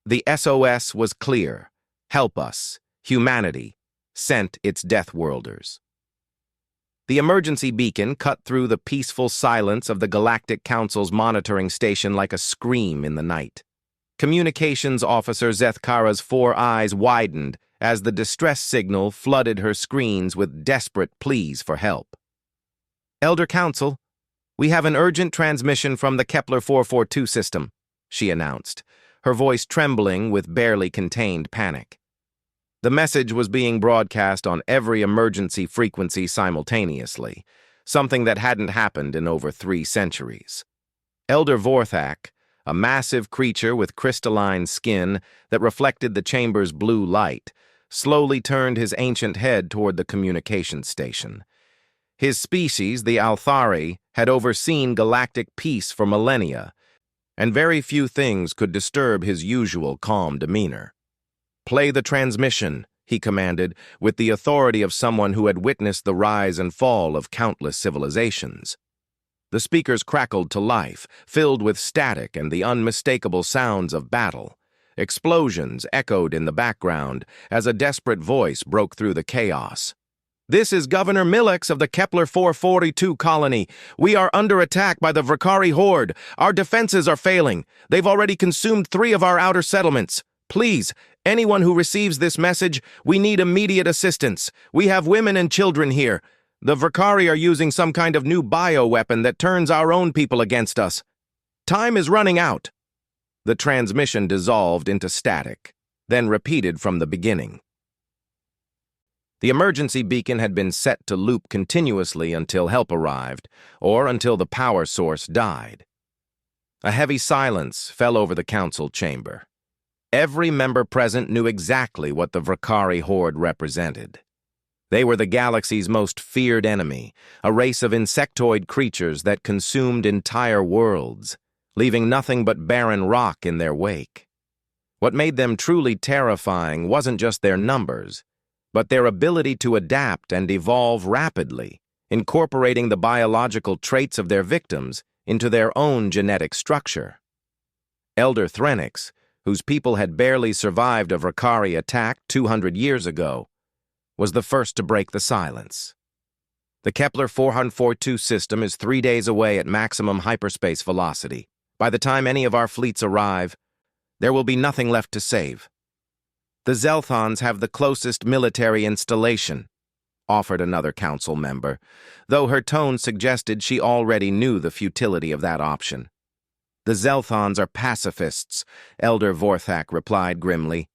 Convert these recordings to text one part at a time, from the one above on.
The SOS was clear. Help us. Humanity sent its Deathworlders. The emergency beacon cut through the peaceful silence of the Galactic Council's monitoring station like a scream in the night. Communications Officer Zethkara's 4 eyes widened as the distress signal flooded her screens with desperate pleas for help. Elder Council, we have an urgent transmission from the Kepler 442 system, she announced, her voice trembling with barely contained panic. The message was being broadcast on every emergency frequency simultaneously, something that hadn't happened in over 3 centuries. Elder Vorthak, a massive creature with crystalline skin that reflected the chamber's blue light, slowly turned his ancient head toward the communications station. His species, the Althari, had overseen galactic peace for millennia, and very few things could disturb his usual calm demeanor. "Play the transmission," he commanded, with the authority of someone who had witnessed the rise and fall of countless civilizations. The speakers crackled to life, filled with static and the unmistakable sounds of battle. Explosions echoed in the background as a desperate voice broke through the chaos. "This is Governor Millex of the Kepler 442 colony. We are under attack by the Vrikari horde. Our defenses are failing. They've already consumed 3 of our outer settlements. Please, anyone who receives this message, we need immediate assistance. We have women and children here. The Vrikari are using some kind of new bioweapon that turns our own people against us. Time is running out." The transmission dissolved into static, then repeated from the beginning. The emergency beacon had been set to loop continuously until help arrived, or until the power source died. A heavy silence fell over the council chamber. Every member present knew exactly what the Vrikari horde represented. They were the galaxy's most feared enemy, a race of insectoid creatures that consumed entire worlds, leaving nothing but barren rock in their wake. What made them truly terrifying wasn't just their numbers, but their ability to adapt and evolve rapidly, incorporating the biological traits of their victims into their own genetic structure. Elder Threnix, whose people had barely survived a Vrikari attack 200 years ago, was the first to break the silence. The Kepler 442 system is 3 days away at maximum hyperspace velocity. By the time any of our fleets arrive, there will be nothing left to save. The Zelthons have the closest military installation, offered another council member, though her tone suggested she already knew the futility of that option. "The Zelthons are pacifists," Elder Vorthak replied grimly.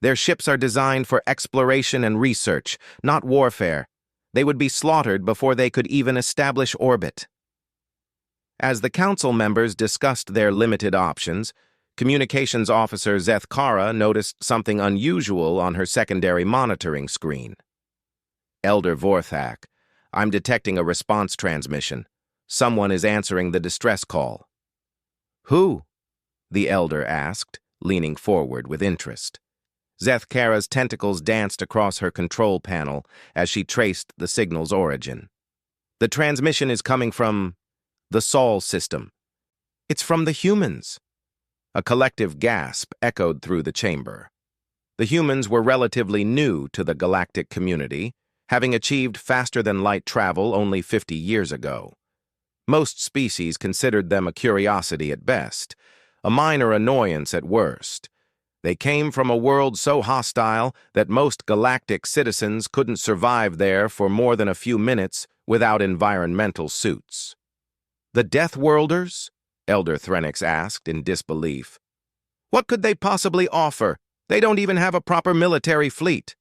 "Their ships are designed for exploration and research, not warfare. They would be slaughtered before they could even establish orbit." As the council members discussed their limited options, Communications Officer Zethkara noticed something unusual on her secondary monitoring screen. "Elder Vorthak, I'm detecting a response transmission. Someone is answering the distress call." "Who?" the Elder asked, leaning forward with interest. Zethkara's tentacles danced across her control panel as she traced the signal's origin. "The transmission is coming from the Sol system. It's from the humans." A collective gasp echoed through the chamber. The humans were relatively new to the galactic community, having achieved faster-than-light travel only 50 years ago. Most species considered them a curiosity at best, a minor annoyance at worst. They came from a world so hostile that most galactic citizens couldn't survive there for more than a few minutes without environmental suits. "The Deathworlders?" Elder Threnix asked in disbelief. "What could they possibly offer? They don't even have a proper military fleet."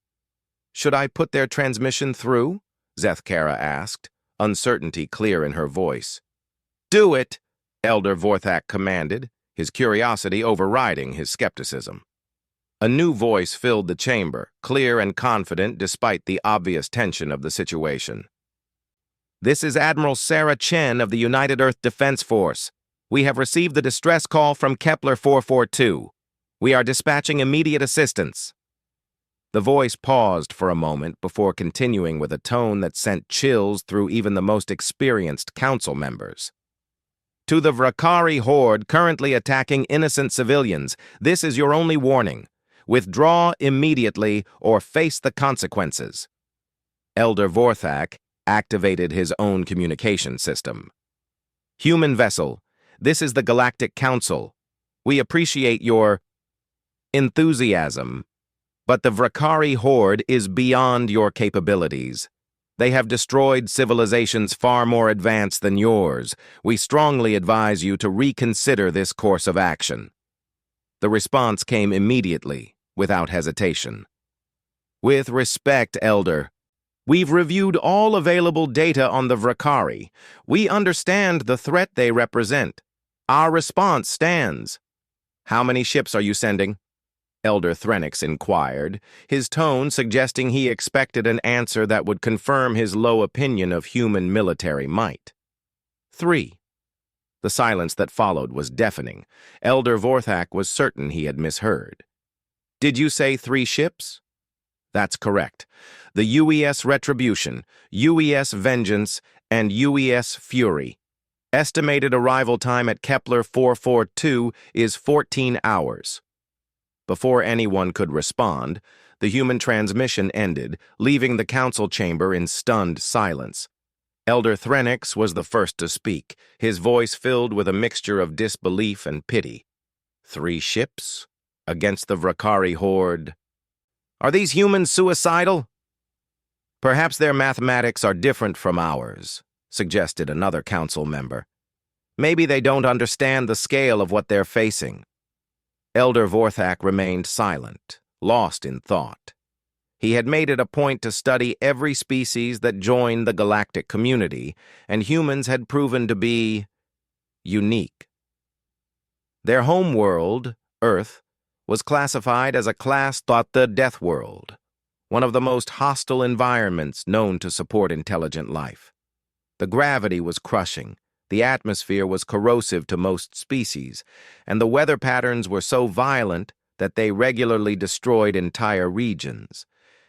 "Should I put their transmission through?" Zethkara asked, uncertainty clear in her voice. "Do it," Elder Vorthak commanded, his curiosity overriding his skepticism. A new voice filled the chamber, clear and confident despite the obvious tension of the situation. "This is Admiral Sarah Chen of the United Earth Defense Force. We have received the distress call from Kepler 442. We are dispatching immediate assistance." The voice paused for a moment before continuing with a tone that sent chills through even the most experienced council members. To the Vrakari horde currently attacking innocent civilians, this is your only warning. Withdraw immediately or face the consequences. Elder Vorthak activated his own communication system. Human vessel, this is the Galactic Council. We appreciate your enthusiasm, but the Vrakari horde is beyond your capabilities. They have destroyed civilizations far more advanced than yours. We strongly advise you to reconsider this course of action. The response came immediately, without hesitation. With respect, Elder, we've reviewed all available data on the Vrakari. We understand the threat they represent. Our response stands. How many ships are you sending? Elder Threnix inquired, his tone suggesting he expected an answer that would confirm his low opinion of human military might. 3. The silence that followed was deafening. Elder Vorthak was certain he had misheard. Did you say 3 ships? That's correct. The UES Retribution, UES Vengeance, and UES Fury. Estimated arrival time at Kepler 442 is 14 hours. Before anyone could respond, the human transmission ended, leaving the council chamber in stunned silence. Elder Threnix was the first to speak, his voice filled with a mixture of disbelief and pity. 3 ships? Against the Vrakari horde? Are these humans suicidal? Perhaps their mathematics are different from ours, suggested another council member. Maybe they don't understand the scale of what they're facing. Elder Vorthak remained silent, lost in thought. He had made it a point to study every species that joined the galactic community, and humans had proven to be unique. Their home world, Earth, was classified as a class thought the Deathworld, one of the most hostile environments known to support intelligent life. The gravity was crushing, the atmosphere was corrosive to most species, and the weather patterns were so violent that they regularly destroyed entire regions.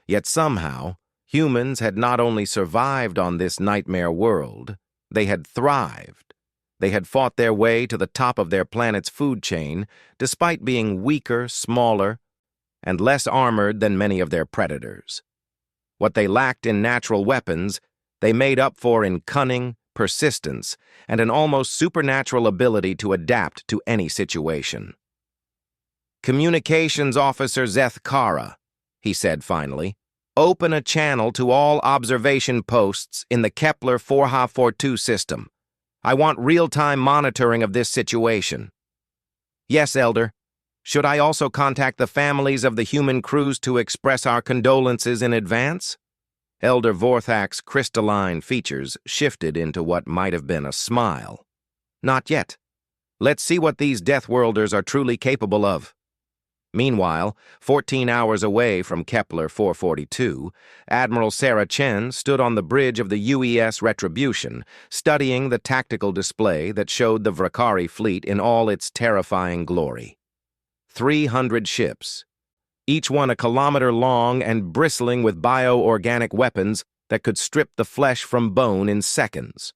Yet somehow, humans had not only survived on this nightmare world, they had thrived. They had fought their way to the top of their planet's food chain, despite being weaker, smaller, and less armored than many of their predators. What they lacked in natural weapons, they made up for in cunning, persistence, and an almost supernatural ability to adapt to any situation. Communications Officer Zeth Kara, he said finally, open a channel to all observation posts in the Kepler 442 system. I want real-time monitoring of this situation. Yes, Elder. Should I also contact the families of the human crews to express our condolences in advance? Elder Vorthak's crystalline features shifted into what might have been a smile. Not yet. Let's see what these Deathworlders are truly capable of. Meanwhile, 14 hours away from Kepler 442, Admiral Sarah Chen stood on the bridge of the UES Retribution, studying the tactical display that showed the Vrakari fleet in all its terrifying glory. 300 ships, each one a kilometer long and bristling with bioorganic weapons that could strip the flesh from bone in seconds.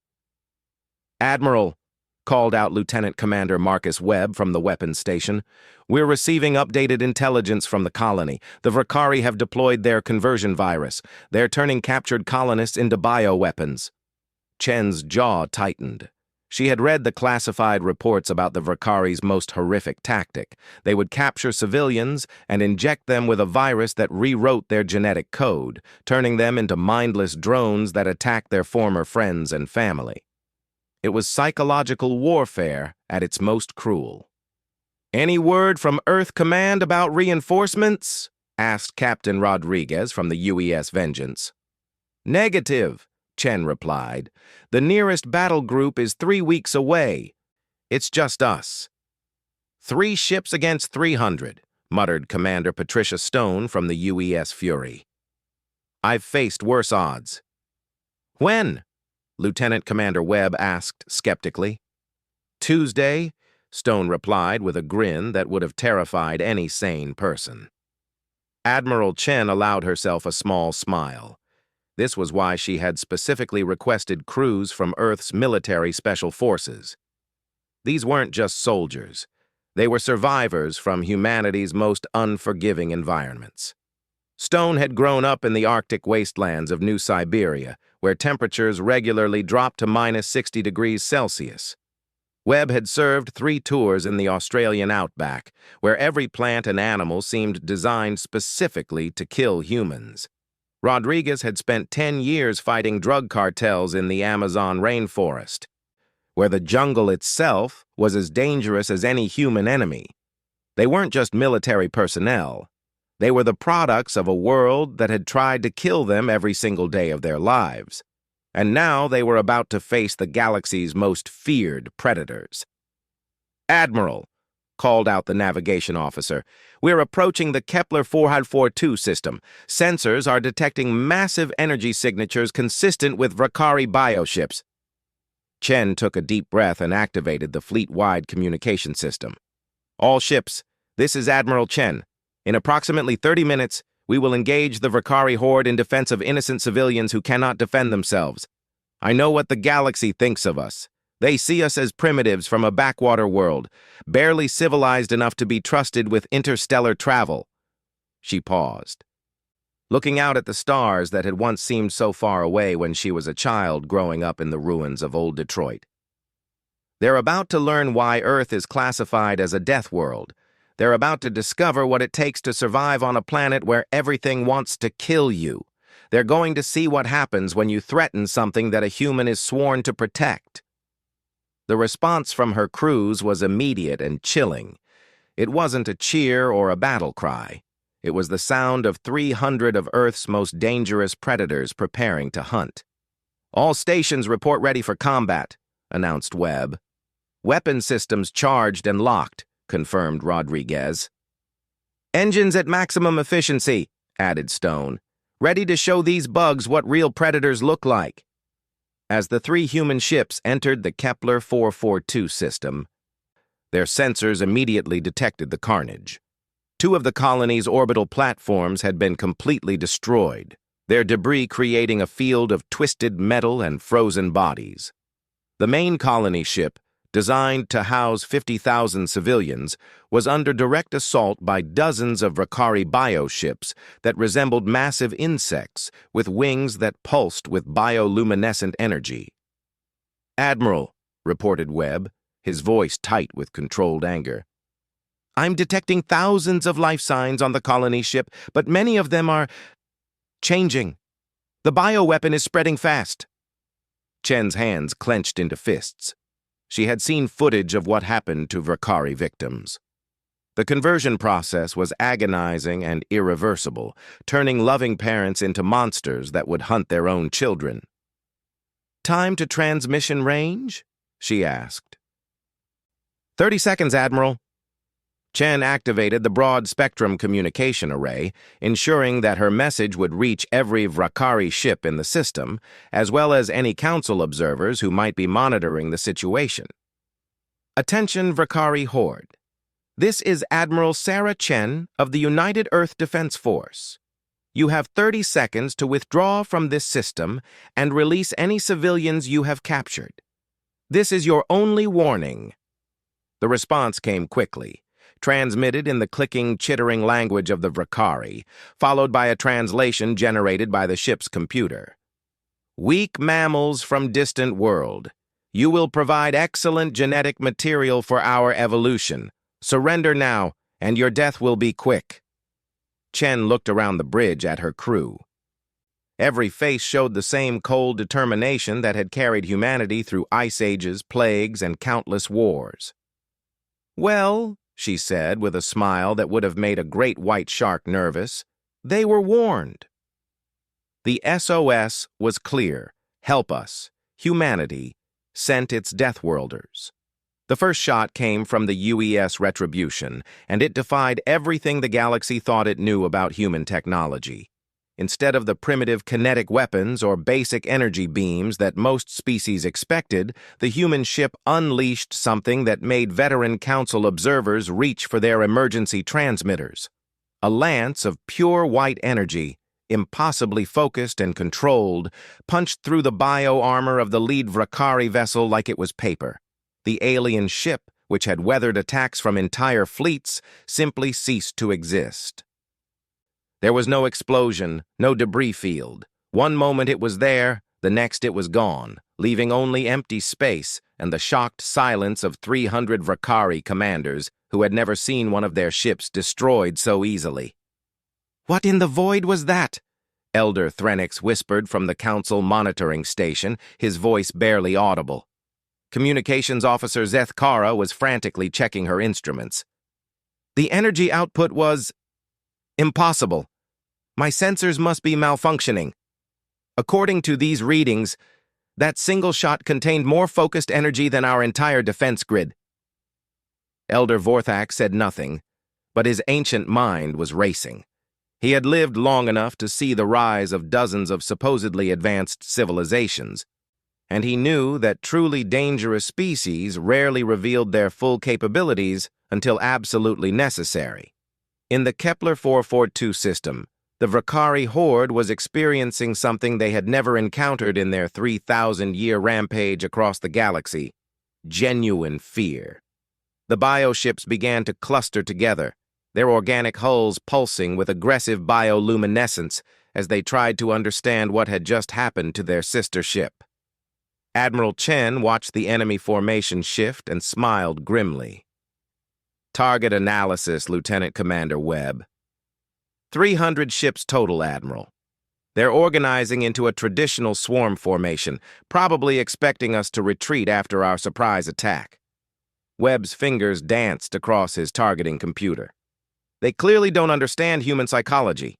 Admiral, called out Lieutenant Commander Marcus Webb from the weapons station, we're receiving updated intelligence from the colony. The Vrakari have deployed their conversion virus. They're turning captured colonists into bioweapons. Chen's jaw tightened. She had read the classified reports about the Vrakari's most horrific tactic. They would capture civilians and inject them with a virus that rewrote their genetic code, turning them into mindless drones that attack their former friends and family. It was psychological warfare at its most cruel. Any word from Earth Command about reinforcements? Asked Captain Rodriguez from the UES Vengeance. Negative, Chen replied. The nearest battle group is 3 weeks away. It's just us. 3 ships against 300, muttered Commander Patricia Stone from the UES Fury. I've faced worse odds. When? Lieutenant Commander Webb asked skeptically. Tuesday, Stone replied with a grin that would have terrified any sane person. Admiral Chen allowed herself a small smile. This was why she had specifically requested crews from Earth's military special forces. These weren't just soldiers. They were survivors from humanity's most unforgiving environments. Stone had grown up in the Arctic wastelands of New Siberia, where temperatures regularly dropped to -60 degrees Celsius. Webb had served 3 tours in the Australian outback, where every plant and animal seemed designed specifically to kill humans. Rodriguez had spent 10 years fighting drug cartels in the Amazon rainforest, where the jungle itself was as dangerous as any human enemy. They weren't just military personnel. They were the products of a world that had tried to kill them every single day of their lives. And now they were about to face the galaxy's most feared predators. "Admiral," called out the navigation officer, "we're approaching the Kepler 442 system. Sensors are detecting massive energy signatures consistent with Vakari bioships." Chen took a deep breath and activated the fleet-wide communication system. "All ships, this is Admiral Chen. In approximately 30 minutes, we will engage the Vakari horde in defense of innocent civilians who cannot defend themselves. I know what the galaxy thinks of us. They see us as primitives from a backwater world, barely civilized enough to be trusted with interstellar travel." She paused, looking out at the stars that had once seemed so far away when she was a child growing up in the ruins of old Detroit. "They're about to learn why Earth is classified as a death world. They're about to discover what it takes to survive on a planet where everything wants to kill you. They're going to see what happens when you threaten something that a human is sworn to protect." The response from her crews was immediate and chilling. It wasn't a cheer or a battle cry. It was the sound of 300 of Earth's most dangerous predators preparing to hunt. "All stations report ready for combat," announced Webb. "Weapon systems charged and locked," confirmed Rodriguez. "Engines at maximum efficiency," added Stone. "Ready to show these bugs what real predators look like." As the 3 human ships entered the Kepler 442 system, their sensors immediately detected the carnage. 2 of the colony's orbital platforms had been completely destroyed, their debris creating a field of twisted metal and frozen bodies. The main colony ship, designed to house 50,000 civilians, was under direct assault by dozens of Vakari bioships that resembled massive insects with wings that pulsed with bioluminescent energy. "Admiral," reported Webb, his voice tight with controlled anger, "I'm detecting thousands of life signs on the colony ship, but many of them are changing. The bioweapon is spreading fast." Chen's hands clenched into fists. She had seen footage of what happened to Vakari victims. The conversion process was agonizing and irreversible, turning loving parents into monsters that would hunt their own children. "Time to transmission range?" she asked. 30 seconds, Admiral." Chen activated the broad-spectrum communication array, ensuring that her message would reach every Vakari ship in the system, as well as any Council observers who might be monitoring the situation. "Attention, Vakari Horde. This is Admiral Sarah Chen of the United Earth Defense Force. You have 30 seconds to withdraw from this system and release any civilians you have captured. This is your only warning." The response came quickly, transmitted in the clicking, chittering language of the Vakari, followed by a translation generated by the ship's computer. "Weak mammals from distant world. You will provide excellent genetic material for our evolution. Surrender now, and your death will be quick." Chen looked around the bridge at her crew. Every face showed the same cold determination that had carried humanity through ice ages, plagues, and countless wars. "Well," she said with a smile that would have made a great white shark nervous, "they were warned." The SOS was clear. Help us. Humanity sent its Deathworlders. The first shot came from the UES Retribution, and it defied everything the galaxy thought it knew about human technology. Instead of the primitive kinetic weapons or basic energy beams that most species expected, the human ship unleashed something that made veteran Council observers reach for their emergency transmitters. A lance of pure white energy, impossibly focused and controlled, punched through the bio-armor of the lead Vakari vessel like it was paper. The alien ship, which had weathered attacks from entire fleets, simply ceased to exist. There was no explosion, no debris field. One moment it was there, the next it was gone, leaving only empty space and the shocked silence of 300 Vakari commanders who had never seen one of their ships destroyed so easily. "What in the void was that?" Elder Threnix whispered from the Council monitoring station, his voice barely audible. Communications Officer Zeth Kara was frantically checking her instruments. "The energy output was impossible. My sensors must be malfunctioning. According to these readings, that single shot contained more focused energy than our entire defense grid." Elder Vorthak said nothing, but his ancient mind was racing. He had lived long enough to see the rise of dozens of supposedly advanced civilizations, and he knew that truly dangerous species rarely revealed their full capabilities until absolutely necessary. In the Kepler 442 system, the Vakari horde was experiencing something they had never encountered in their 3,000-year rampage across the galaxy: genuine fear. The bioships began to cluster together, their organic hulls pulsing with aggressive bioluminescence as they tried to understand what had just happened to their sister ship. Admiral Chen watched the enemy formation shift and smiled grimly. "Target analysis, Lieutenant Commander Webb. 300 ships total, Admiral. They're organizing into a traditional swarm formation, probably expecting us to retreat after our surprise attack." Webb's fingers danced across his targeting computer. "They clearly don't understand human psychology."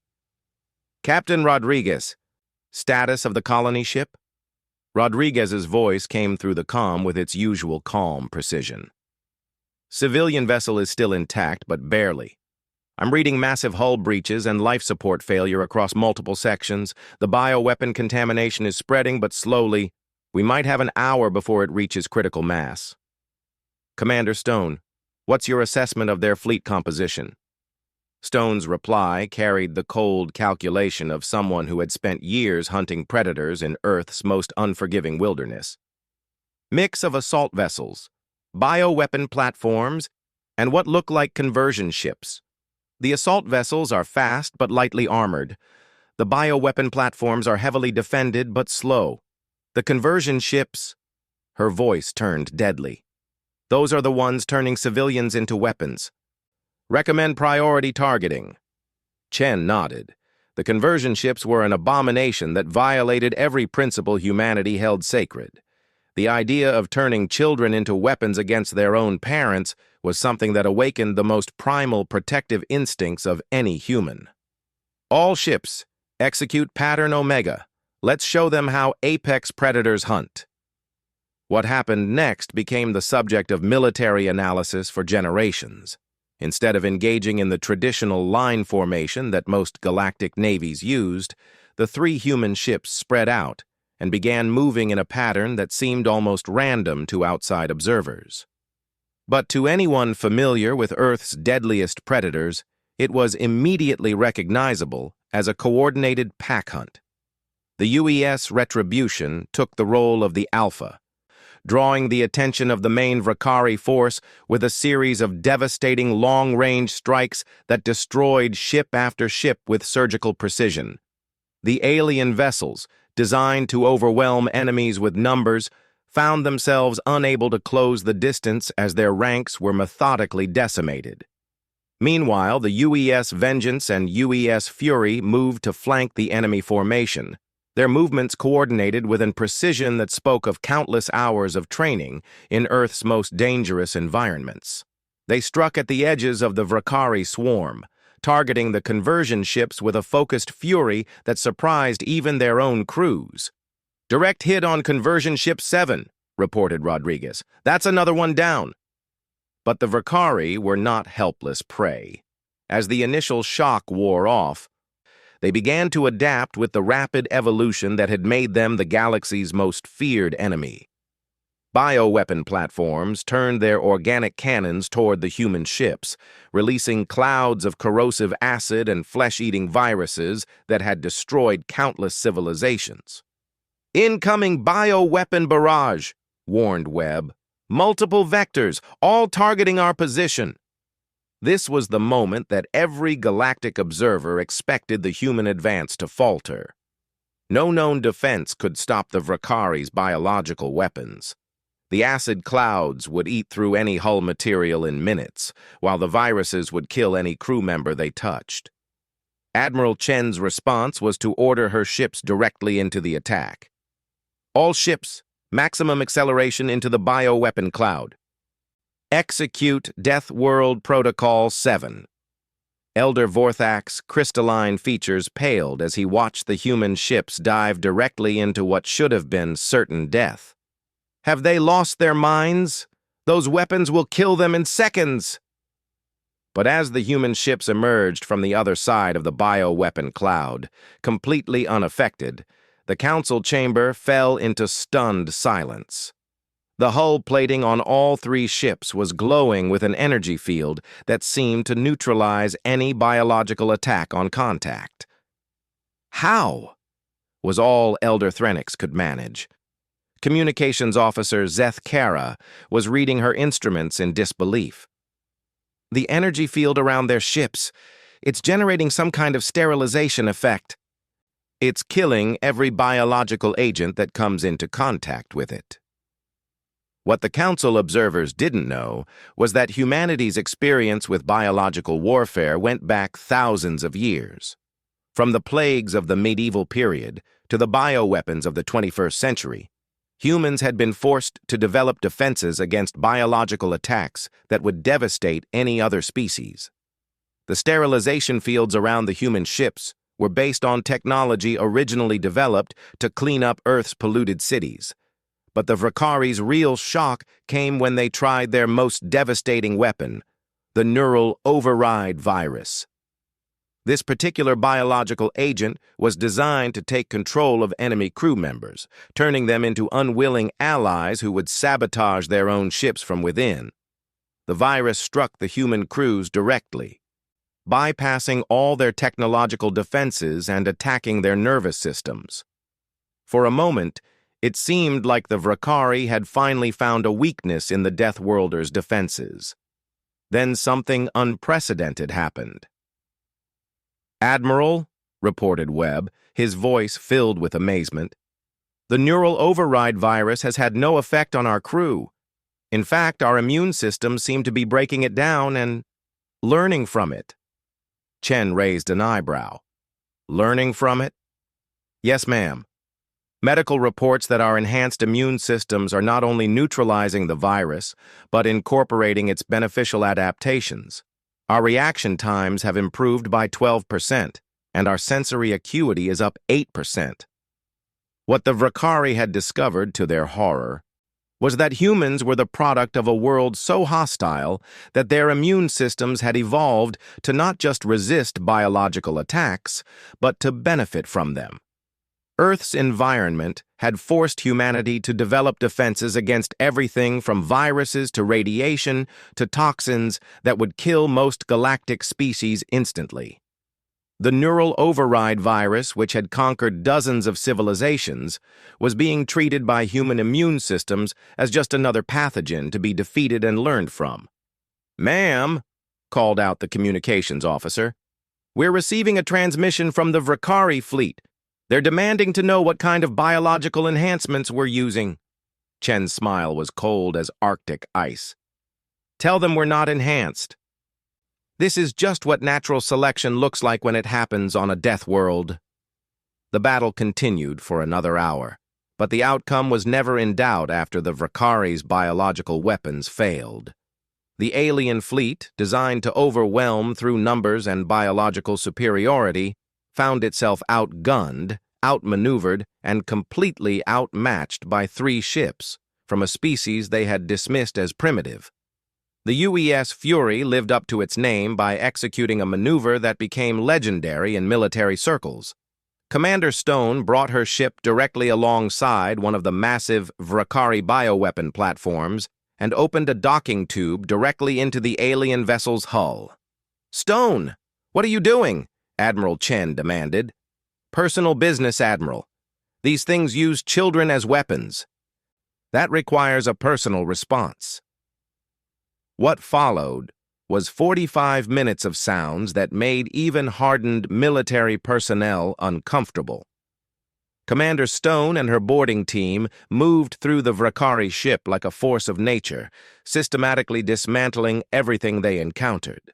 "Captain Rodriguez, status of the colony ship?" Rodriguez's voice came through the comm with its usual calm precision. "Civilian vessel is still intact, but barely. I'm reading massive hull breaches and life support failure across multiple sections. The bioweapon contamination is spreading, but slowly. We might have an hour before it reaches critical mass." "Commander Stone, what's your assessment of their fleet composition?" Stone's reply carried the cold calculation of someone who had spent years hunting predators in Earth's most unforgiving wilderness. "Mix of assault vessels, bioweapon platforms, and what look like conversion ships. The assault vessels are fast but lightly armored. The bioweapon platforms are heavily defended but slow. The conversion ships—" Her voice turned deadly. "Those are the ones turning civilians into weapons. Recommend priority targeting." Chen nodded. The conversion ships were an abomination that violated every principle humanity held sacred. The idea of turning children into weapons against their own parents was something that awakened the most primal protective instincts of any human. "All ships, execute Pattern Omega. Let's show them how apex predators hunt." What happened next became the subject of military analysis for generations. Instead of engaging in the traditional line formation that most galactic navies used, the 3 human ships spread out and began moving in a pattern that seemed almost random to outside observers. But to anyone familiar with Earth's deadliest predators, it was immediately recognizable as a coordinated pack hunt. The UES Retribution took the role of the Alpha, drawing the attention of the main Vakari force with a series of devastating long-range strikes that destroyed ship after ship with surgical precision. The alien vessels, designed to overwhelm enemies with numbers, found themselves unable to close the distance as their ranks were methodically decimated. Meanwhile, the UES Vengeance and UES Fury moved to flank the enemy formation, their movements coordinated with a precision that spoke of countless hours of training in Earth's most dangerous environments. They struck at the edges of the Vakari swarm, targeting the conversion ships with a focused fury that surprised even their own crews. "Direct hit on conversion ship 7, reported Rodriguez. "That's another one down." But the Vakari were not helpless prey. As the initial shock wore off, they began to adapt with the rapid evolution that had made them the galaxy's most feared enemy. Bioweapon platforms turned their organic cannons toward the human ships, releasing clouds of corrosive acid and flesh-eating viruses that had destroyed countless civilizations. "Incoming bioweapon barrage," warned Webb. Multiple vectors, all targeting our position. This was the moment that every galactic observer expected the human advance to falter. No known defense could stop the Vrakari's biological weapons. The acid clouds would eat through any hull material in minutes, while the viruses would kill any crew member they touched. Admiral Chen's response was to order her ships directly into the attack. All ships, maximum acceleration into the bioweapon cloud. Execute Death World Protocol 7. Elder Vorthak's crystalline features paled as he watched the human ships dive directly into what should have been certain death. Have they lost their minds? Those weapons will kill them in seconds! But as the human ships emerged from the other side of the bioweapon cloud, completely unaffected, the council chamber fell into stunned silence. The hull plating on all three ships was glowing with an energy field that seemed to neutralize any biological attack on contact. How? Was all Elder Threnix could manage. Communications Officer Zeth Kara was reading her instruments in disbelief. The energy field around their ships, it's generating some kind of sterilization effect. It's killing every biological agent that comes into contact with it. What the Council observers didn't know was that humanity's experience with biological warfare went back thousands of years. From the plagues of the medieval period to the bioweapons of the 21st century, humans had been forced to develop defenses against biological attacks that would devastate any other species. The sterilization fields around the human ships were based on technology originally developed to clean up Earth's polluted cities. But the Vrakari's real shock came when they tried their most devastating weapon, the neural override virus. This particular biological agent was designed to take control of enemy crew members, turning them into unwilling allies who would sabotage their own ships from within. The virus struck the human crews directly, bypassing all their technological defenses and attacking their nervous systems. For a moment, it seemed like the Vrakari had finally found a weakness in the Deathworlders' defenses. Then something unprecedented happened. "Admiral," reported Webb, his voice filled with amazement, "the neural override virus has had no effect on our crew. In fact, our immune systems seem to be breaking it down and learning from it." Chen raised an eyebrow. "Learning from it?" "Yes, ma'am. Medical reports that our enhanced immune systems are not only neutralizing the virus, but incorporating its beneficial adaptations. Our reaction times have improved by 12%, and our sensory acuity is up 8%. What the Vrakari had discovered, to their horror, was that humans were the product of a world so hostile that their immune systems had evolved to not just resist biological attacks, but to benefit from them. Earth's environment had forced humanity to develop defenses against everything from viruses to radiation to toxins that would kill most galactic species instantly. The neural override virus, which had conquered dozens of civilizations, was being treated by human immune systems as just another pathogen to be defeated and learned from. "Ma'am," called out the communications officer, "we're receiving a transmission from the Vrakari fleet. They're demanding to know what kind of biological enhancements we're using." Chen's smile was cold as Arctic ice. "Tell them we're not enhanced. This is just what natural selection looks like when it happens on a death world." The battle continued for another hour, but the outcome was never in doubt after the Vrakari's biological weapons failed. The alien fleet, designed to overwhelm through numbers and biological superiority, found itself outgunned, outmaneuvered, and completely outmatched by 3 ships from a species they had dismissed as primitive. The UES Fury lived up to its name by executing a maneuver that became legendary in military circles. Commander Stone brought her ship directly alongside one of the massive Vrakari bioweapon platforms and opened a docking tube directly into the alien vessel's hull. "Stone, what are you doing?" Admiral Chen demanded. "Personal business, Admiral. These things use children as weapons." That requires a personal response. What followed was 45 minutes of sounds that made even hardened military personnel uncomfortable. Commander Stone and her boarding team moved through the Vrakari ship like a force of nature, systematically dismantling everything they encountered.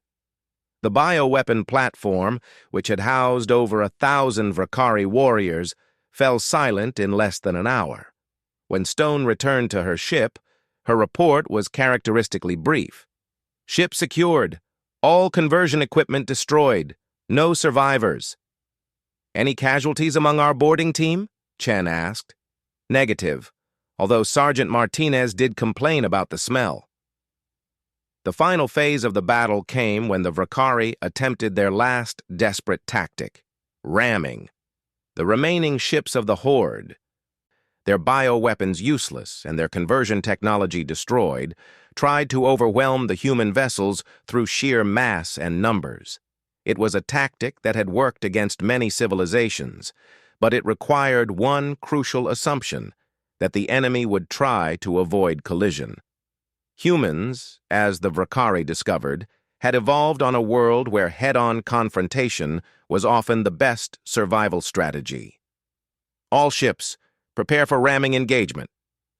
The bioweapon platform, which had housed over 1,000 Vrakari warriors, fell silent in less than an hour. When Stone returned to her ship, her report was characteristically brief. Ship secured. All conversion equipment destroyed. No survivors. Any casualties among our boarding team? Chen asked. Negative, although Sergeant Martinez did complain about the smell. The final phase of the battle came when the Vrakari attempted their last desperate tactic, ramming the remaining ships of the Horde. Their bioweapons useless and their conversion technology destroyed, tried to overwhelm the human vessels through sheer mass and numbers. It was a tactic that had worked against many civilizations, but it required one crucial assumption, that the enemy would try to avoid collision. Humans, as the Vrakari discovered, had evolved on a world where head-on confrontation was often the best survival strategy. All ships, prepare for ramming engagement,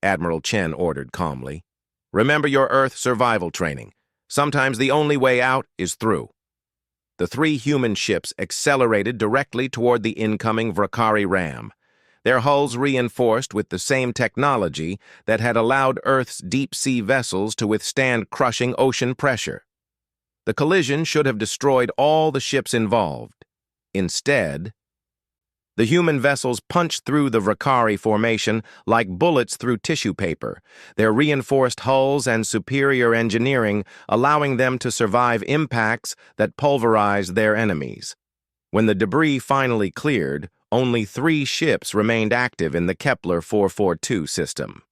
Admiral Chen ordered calmly. Remember your Earth survival training. Sometimes the only way out is through. The 3 human ships accelerated directly toward the incoming Vrakari ram, their hulls reinforced with the same technology that had allowed Earth's deep-sea vessels to withstand crushing ocean pressure. The collision should have destroyed all the ships involved. Instead, the human vessels punched through the Vrakari formation like bullets through tissue paper, their reinforced hulls and superior engineering allowing them to survive impacts that pulverized their enemies. When the debris finally cleared, only 3 ships remained active in the Kepler 442 system.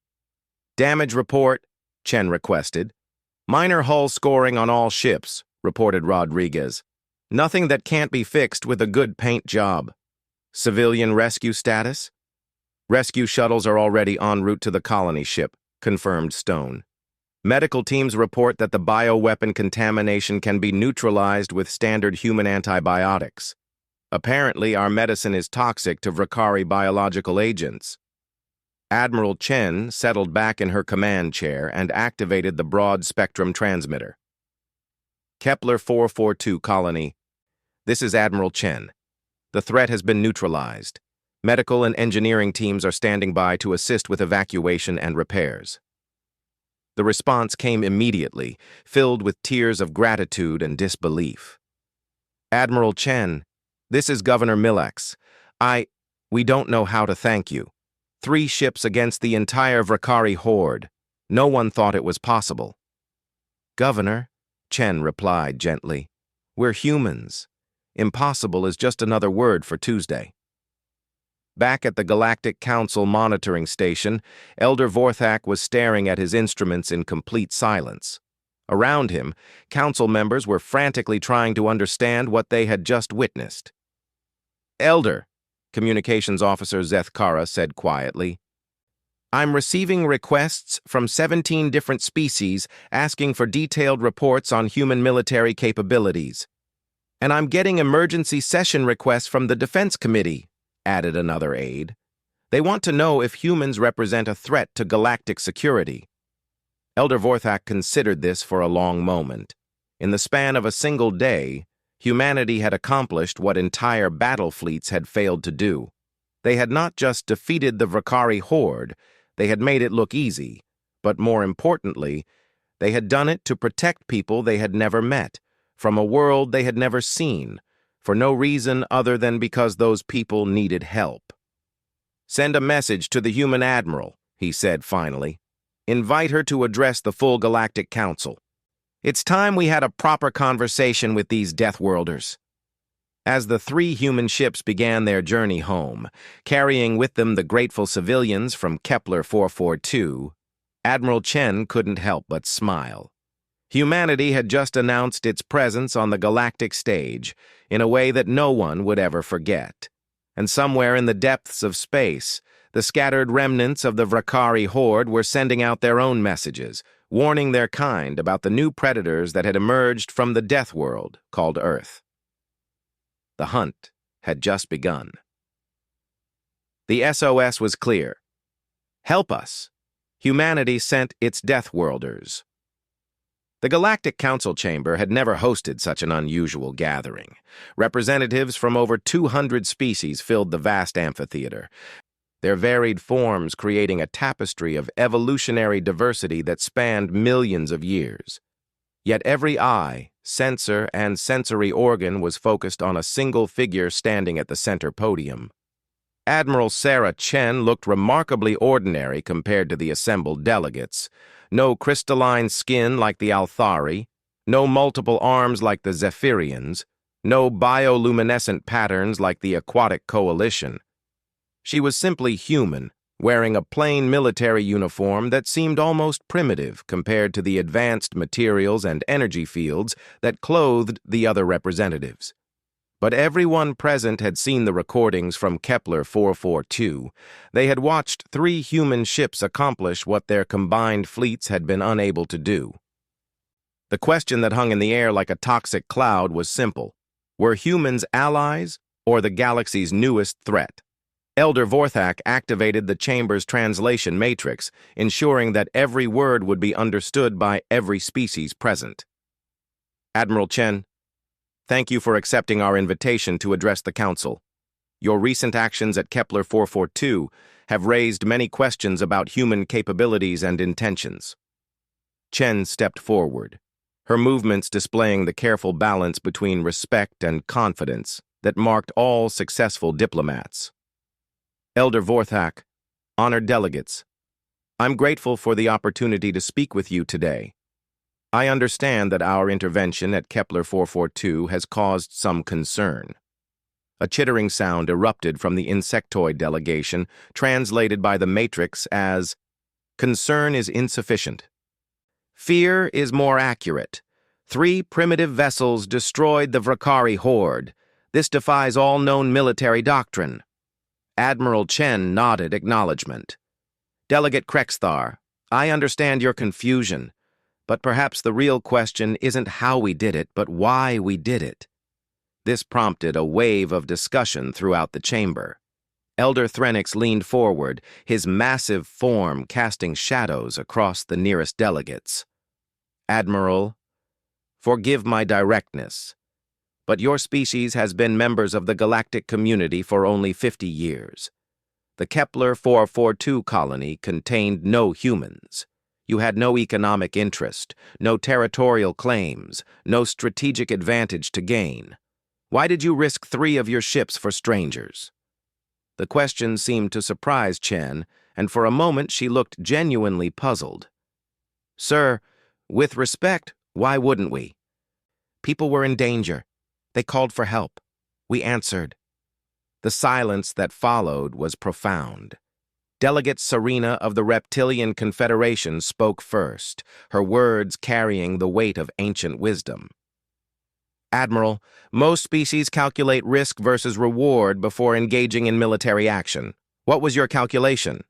Damage report, Chen requested. Minor hull scoring on all ships, reported Rodriguez. Nothing that can't be fixed with a good paint job. Civilian rescue status? Rescue shuttles are already en route to the colony ship, confirmed Stone. Medical teams report that the bioweapon contamination can be neutralized with standard human antibiotics. Apparently, our medicine is toxic to Vrakari biological agents. Admiral Chen settled back in her command chair and activated the broad-spectrum transmitter. Kepler 442 colony. This is Admiral Chen. The threat has been neutralized. Medical and engineering teams are standing by to assist with evacuation and repairs. The response came immediately, filled with tears of gratitude and disbelief. Admiral Chen, this is Governor Millax. We don't know how to thank you. 3 ships against the entire Vrakari horde. No one thought it was possible. Governor, Chen replied gently, we're humans. Impossible is just another word for Tuesday. Back at the Galactic Council monitoring station, Elder Vorthak was staring at his instruments in complete silence. Around him, council members were frantically trying to understand what they had just witnessed. Elder, Communications Officer Zethkara said quietly, I'm receiving requests from 17 different species asking for detailed reports on human military capabilities. And I'm getting emergency session requests from the Defense Committee, added another aide. They want to know if humans represent a threat to galactic security. Elder Vorthak considered this for a long moment. In the span of a single day, humanity had accomplished what entire battle fleets had failed to do. They had not just defeated the Vrakari horde, they had made it look easy, but more importantly, they had done it to protect people they had never met, from a world they had never seen, for no reason other than because those people needed help. Send a message to the human admiral, he said finally. Invite her to address the full Galactic Council. It's time we had a proper conversation with these Deathworlders. As the 3 human ships began their journey home, carrying with them the grateful civilians from Kepler 442, Admiral Chen couldn't help but smile. Humanity had just announced its presence on the galactic stage in a way that no one would ever forget. And somewhere in the depths of space, The scattered remnants of the Vrakari horde were sending out their own messages, warning their kind about the new predators that had emerged from the death world called Earth. The hunt had just begun. The SOS was clear. Help us. Humanity sent its Deathworlders. The Galactic Council Chamber had never hosted such an unusual gathering. Representatives from over 200 species filled the vast amphitheater, their varied forms creating a tapestry of evolutionary diversity that spanned millions of years. Yet every eye, sensor, and sensory organ was focused on a single figure standing at the center podium. Admiral Sarah Chen looked remarkably ordinary compared to the assembled delegates. No crystalline skin like the Althari, no multiple arms like the Zephyrians, no bioluminescent patterns like the Aquatic Coalition. She was simply human, wearing a plain military uniform that seemed almost primitive compared to the advanced materials and energy fields that clothed the other representatives. But everyone present had seen the recordings from Kepler 442. They had watched 3 human ships accomplish what their combined fleets had been unable to do. The question that hung in the air like a toxic cloud was simple. Were humans allies or the galaxy's newest threat? Elder Vorthak activated the chamber's translation matrix, ensuring that every word would be understood by every species present. Admiral Chen, thank you for accepting our invitation to address the Council. Your recent actions at Kepler 442 have raised many questions about human capabilities and intentions. Chen stepped forward, her movements displaying the careful balance between respect and confidence that marked all successful diplomats. Elder Vorthak, honored delegates, I'm grateful for the opportunity to speak with you today. I understand that our intervention at Kepler 442 has caused some concern. A chittering sound erupted from the insectoid delegation, translated by the Matrix as, "Concern is insufficient. Fear is more accurate. 3 primitive vessels destroyed the Vrakari horde. This defies all known military doctrine." Admiral Chen nodded acknowledgement. Delegate Krexthar, I understand your confusion. But perhaps the real question isn't how we did it, but why we did it. This prompted a wave of discussion throughout the chamber. Elder Threnix leaned forward, his massive form casting shadows across the nearest delegates. Admiral, forgive my directness, but your species has been members of the galactic community for only 50 years. The Kepler 442 colony contained no humans. You had no economic interest, no territorial claims, no strategic advantage to gain. Why did you risk 3 of your ships for strangers? The question seemed to surprise Chen, and for a moment she looked genuinely puzzled. Sir, with respect, why wouldn't we? People were in danger. They called for help. We answered. The silence that followed was profound. Delegate Serena of the Reptilian Confederation spoke first, her words carrying the weight of ancient wisdom. Admiral, most species calculate risk versus reward before engaging in military action. What was your calculation?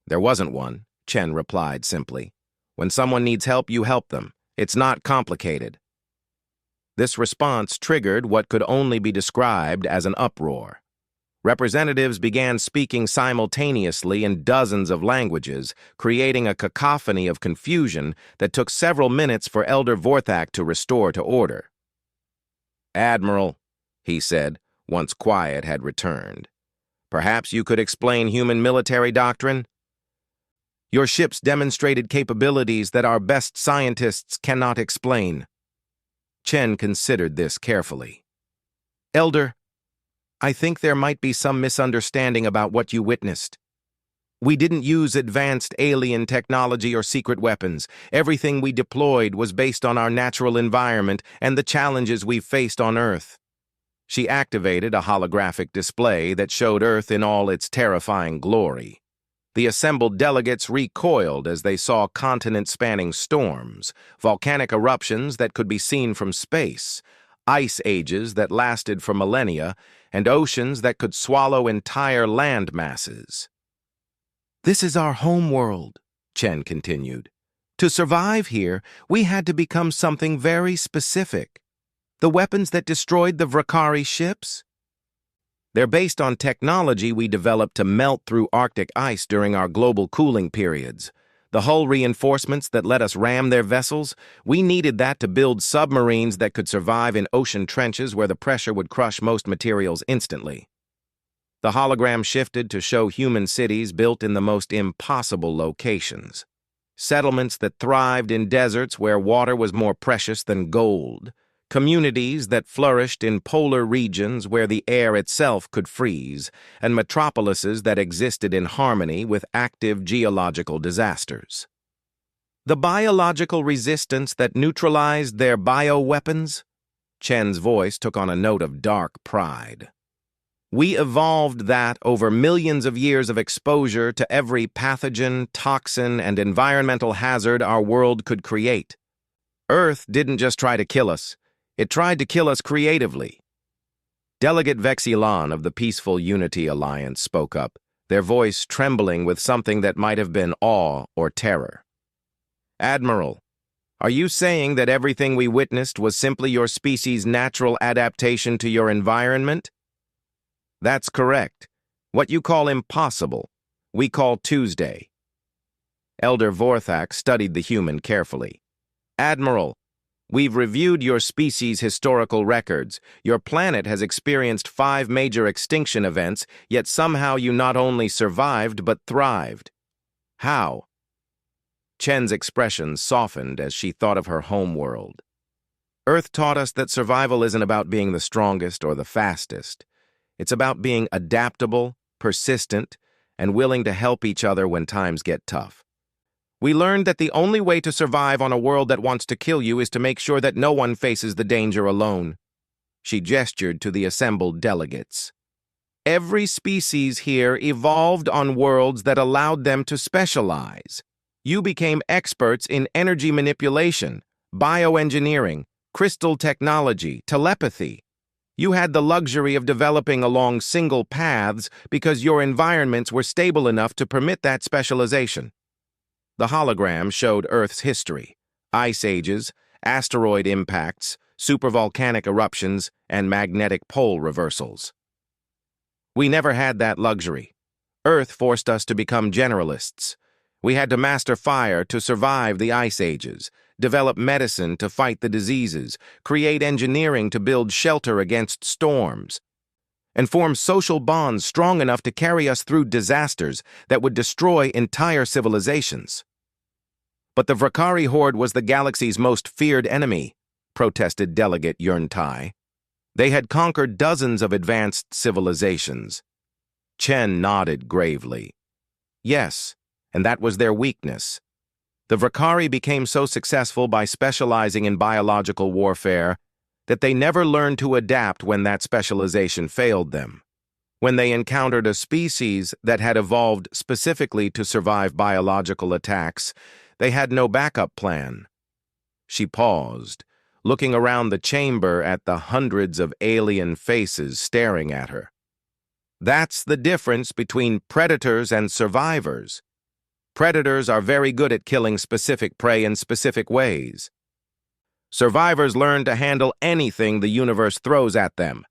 There wasn't one, Chen replied simply. When someone needs help, you help them. It's not complicated. This response triggered what could only be described as an uproar. Representatives began speaking simultaneously in dozens of languages, creating a cacophony of confusion that took several minutes for Elder Vorthak to restore to order. Admiral, he said, once quiet had returned, perhaps you could explain human military doctrine? Your ships demonstrated capabilities that our best scientists cannot explain. Chen considered this carefully. Elder, I think there might be some misunderstanding about what you witnessed. We didn't use advanced alien technology or secret weapons. Everything we deployed was based on our natural environment and the challenges we've faced on Earth. She activated a holographic display that showed Earth in all its terrifying glory. The assembled delegates recoiled as they saw continent-spanning storms, volcanic eruptions that could be seen from space, ice ages that lasted for millennia, and oceans that could swallow entire land masses. This is our home world, Chen continued. To survive here, we had to become something very specific. The weapons that destroyed the Vrakari ships? They're based on technology we developed to melt through Arctic ice during our global cooling periods. The hull reinforcements that let us ram their vessels, we needed that to build submarines that could survive in ocean trenches where the pressure would crush most materials instantly. The hologram shifted to show human cities built in the most impossible locations. Settlements that thrived in deserts where water was more precious than gold. Communities that flourished in polar regions where the air itself could freeze, and metropolises that existed in harmony with active geological disasters. The biological resistance that neutralized their bioweapons? Chen's voice took on a note of dark pride. We evolved that over millions of years of exposure to every pathogen, toxin, and environmental hazard our world could create. Earth didn't just try to kill us. It tried to kill us creatively. Delegate Vexilon of the Peaceful Unity Alliance spoke up, their voice trembling with something that might have been awe or terror. Admiral, are you saying that everything we witnessed was simply your species' natural adaptation to your environment? That's correct. What you call impossible, we call Tuesday. Elder Vorthak studied the human carefully. Admiral, we've reviewed your species' historical records. Your planet has experienced 5 major extinction events, yet somehow you not only survived but thrived. How? Chen's expression softened as she thought of her home world. Earth taught us that survival isn't about being the strongest or the fastest. It's about being adaptable, persistent, and willing to help each other when times get tough. We learned that the only way to survive on a world that wants to kill you is to make sure that no one faces the danger alone. She gestured to the assembled delegates. Every species here evolved on worlds that allowed them to specialize. You became experts in energy manipulation, bioengineering, crystal technology, telepathy. You had the luxury of developing along single paths because your environments were stable enough to permit that specialization. The hologram showed Earth's history, ice ages, asteroid impacts, supervolcanic eruptions, and magnetic pole reversals. We never had that luxury. Earth forced us to become generalists. We had to master fire to survive the ice ages, develop medicine to fight the diseases, create engineering to build shelter against storms, and form social bonds strong enough to carry us through disasters that would destroy entire civilizations. But the Vrakari horde was the galaxy's most feared enemy, protested Delegate Yurntai. They had conquered dozens of advanced civilizations. Chen nodded gravely. Yes, and that was their weakness. The Vrakari became so successful by specializing in biological warfare that they never learned to adapt when that specialization failed them. When they encountered a species that had evolved specifically to survive biological attacks, they had no backup plan. She paused, looking around the chamber at the hundreds of alien faces staring at her. That's the difference between predators and survivors. Predators are very good at killing specific prey in specific ways. Survivors learn to handle anything the universe throws at them.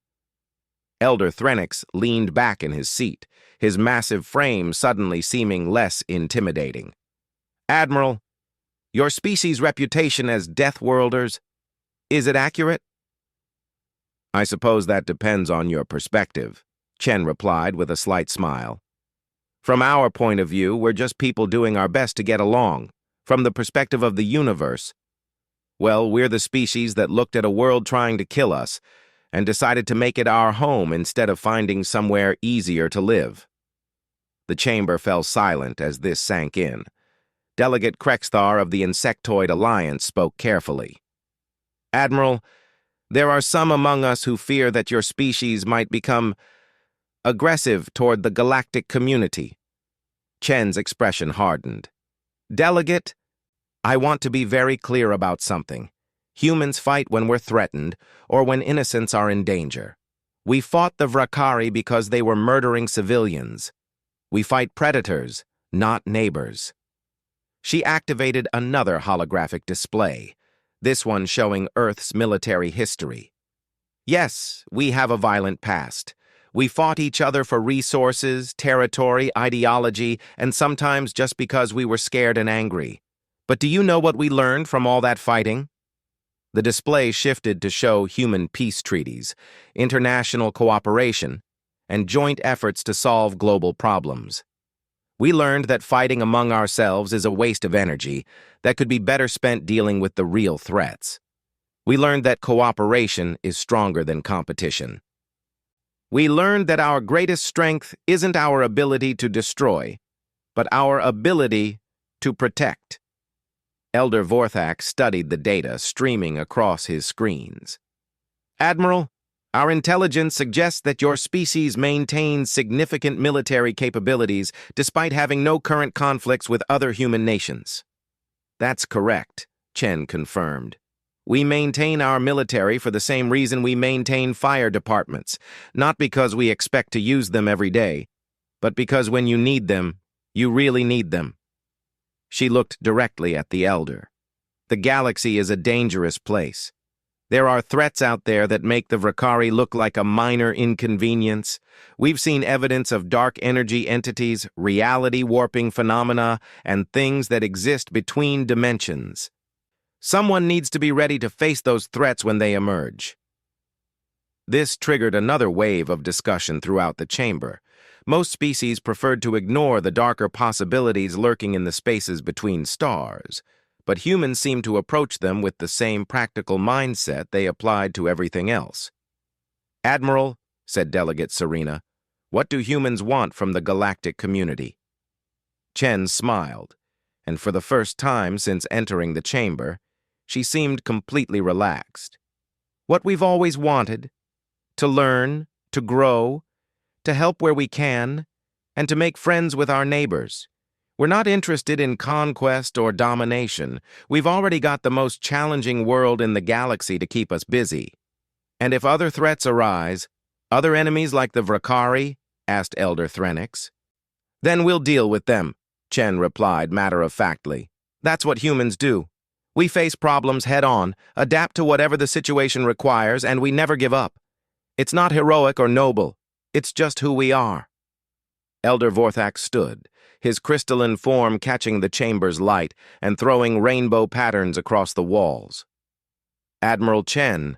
Elder Threnix leaned back in his seat, his massive frame suddenly seeming less intimidating. Admiral, your species' reputation as Deathworlders, is it accurate? I suppose that depends on your perspective, Chen replied with a slight smile. From our point of view, we're just people doing our best to get along. From the perspective of the universe, well, we're the species that looked at a world trying to kill us and decided to make it our home instead of finding somewhere easier to live. The chamber fell silent as this sank in. Delegate Krexthar of the Insectoid Alliance spoke carefully. Admiral, there are some among us who fear that your species might become aggressive toward the galactic community. Chen's expression hardened. Delegate, I want to be very clear about something. Humans fight when we're threatened or when innocents are in danger. We fought the Vrakari because they were murdering civilians. We fight predators, not neighbors. She activated another holographic display, this one showing Earth's military history. Yes, we have a violent past. We fought each other for resources, territory, ideology, and sometimes just because we were scared and angry. But do you know what we learned from all that fighting? The display shifted to show human peace treaties, international cooperation, and joint efforts to solve global problems. We learned that fighting among ourselves is a waste of energy that could be better spent dealing with the real threats. We learned that cooperation is stronger than competition. We learned that our greatest strength isn't our ability to destroy, but our ability to protect. Elder Vorthak studied the data streaming across his screens. Admiral, our intelligence suggests that your species maintains significant military capabilities despite having no current conflicts with other human nations. That's correct, Chen confirmed. We maintain our military for the same reason we maintain fire departments, not because we expect to use them every day, but because when you need them, you really need them. She looked directly at the Elder. The galaxy is a dangerous place. There are threats out there that make the Vrakari look like a minor inconvenience. We've seen evidence of dark energy entities, reality-warping phenomena, and things that exist between dimensions. Someone needs to be ready to face those threats when they emerge. This triggered another wave of discussion throughout the chamber. Most species preferred to ignore the darker possibilities lurking in the spaces between stars, but humans seemed to approach them with the same practical mindset they applied to everything else. Admiral, said Delegate Serena, what do humans want from the galactic community? Chen smiled, and for the first time since entering the chamber, she seemed completely relaxed. What we've always wanted: to learn, to grow, to help where we can, and to make friends with our neighbors. We're not interested in conquest or domination. We've already got the most challenging world in the galaxy to keep us busy. And if other threats arise, other enemies like the Vrakari, asked Elder Threnix. Then we'll deal with them, Chen replied matter-of-factly. That's what humans do. We face problems head-on, adapt to whatever the situation requires, and we never give up. It's not heroic or noble. It's just who we are. Elder Vorthak stood, his crystalline form catching the chamber's light and throwing rainbow patterns across the walls. Admiral Chen,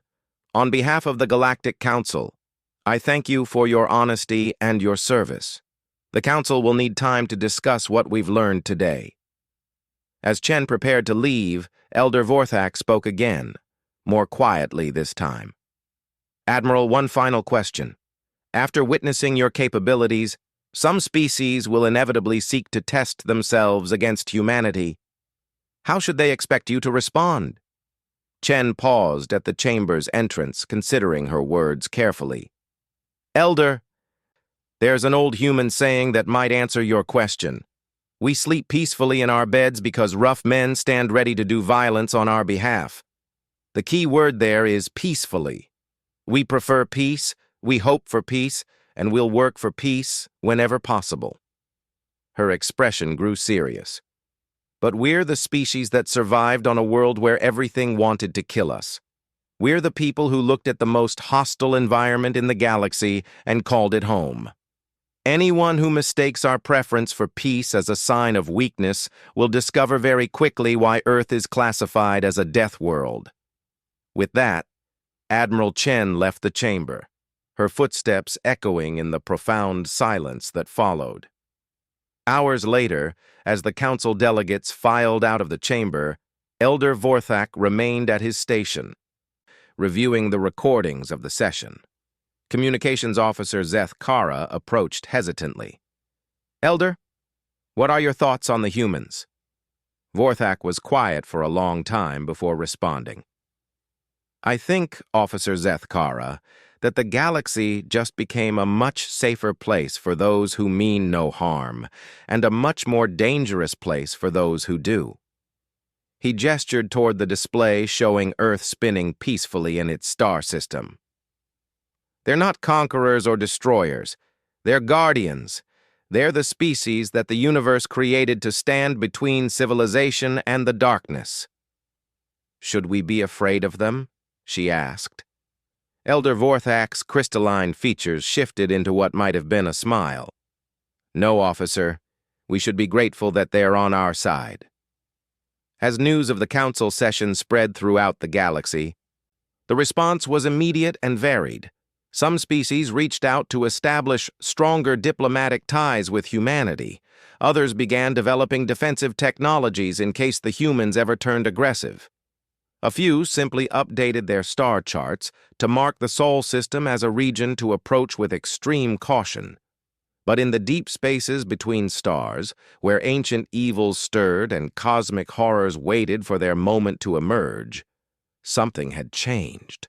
on behalf of the Galactic Council, I thank you for your honesty and your service. The Council will need time to discuss what we've learned today. As Chen prepared to leave, Elder Vorthak spoke again, more quietly this time. Admiral, one final question. After witnessing your capabilities, some species will inevitably seek to test themselves against humanity. How should they expect you to respond? Chen paused at the chamber's entrance, considering her words carefully. Elder, there's an old human saying that might answer your question. We sleep peacefully in our beds because rough men stand ready to do violence on our behalf. The key word there is peacefully. We prefer peace, we hope for peace, and we'll work for peace whenever possible. Her expression grew serious. But we're the species that survived on a world where everything wanted to kill us. We're the people who looked at the most hostile environment in the galaxy and called it home. Anyone who mistakes our preference for peace as a sign of weakness will discover very quickly why Earth is classified as a death world. With that, Admiral Chen left the chamber, her footsteps echoing in the profound silence that followed. Hours later, as the council delegates filed out of the chamber, Elder Vorthak remained at his station, reviewing the recordings of the session. Communications Officer Zeth Kara approached hesitantly. Elder, what are your thoughts on the humans? Vorthak was quiet for a long time before responding. I think, Officer Zeth Kara, that the galaxy just became a much safer place for those who mean no harm, and a much more dangerous place for those who do. He gestured toward the display showing Earth spinning peacefully in its star system. They're not conquerors or destroyers. They're guardians. They're the species that the universe created to stand between civilization and the darkness. Should we be afraid of them? She asked. Elder Vorthak's crystalline features shifted into what might have been a smile. No, officer. We should be grateful that they're on our side. As news of the council session spread throughout the galaxy, the response was immediate and varied. Some species reached out to establish stronger diplomatic ties with humanity. Others began developing defensive technologies in case the humans ever turned aggressive. A few simply updated their star charts to mark the Sol system as a region to approach with extreme caution. But in the deep spaces between stars, where ancient evils stirred and cosmic horrors waited for their moment to emerge, something had changed.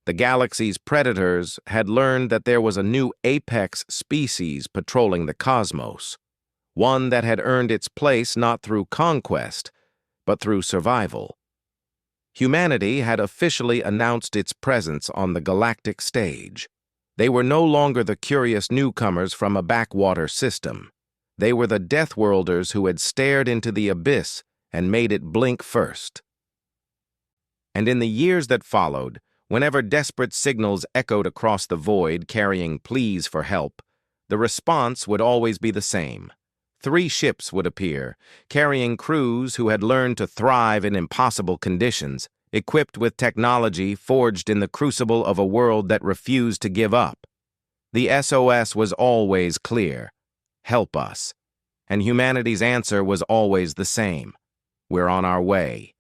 The galaxy's predators had learned that there was a new apex species patrolling the cosmos, one that had earned its place not through conquest, but through survival. Humanity had officially announced its presence on the galactic stage. They were no longer the curious newcomers from a backwater system. They were the Deathworlders who had stared into the abyss and made it blink first. And in the years that followed, whenever desperate signals echoed across the void carrying pleas for help, the response would always be the same. 3 ships would appear, carrying crews who had learned to thrive in impossible conditions, equipped with technology forged in the crucible of a world that refused to give up. The SOS was always clear: help us. And humanity's answer was always the same: we're on our way.